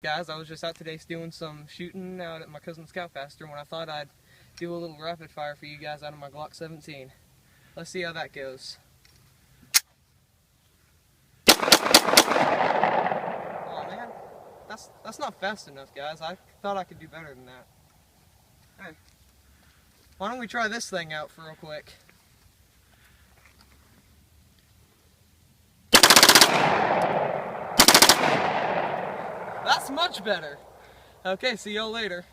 Guys, I was just out today doing some shooting out at my cousin's cow pasture when I thought I'd do a little rapid fire for you guys out of my Glock 17. Let's see how that goes. Oh man, that's not fast enough, guys. I thought I could do better than that. Hey, why don't we try this thing out for real quick? That's much better. Okay, see y'all later.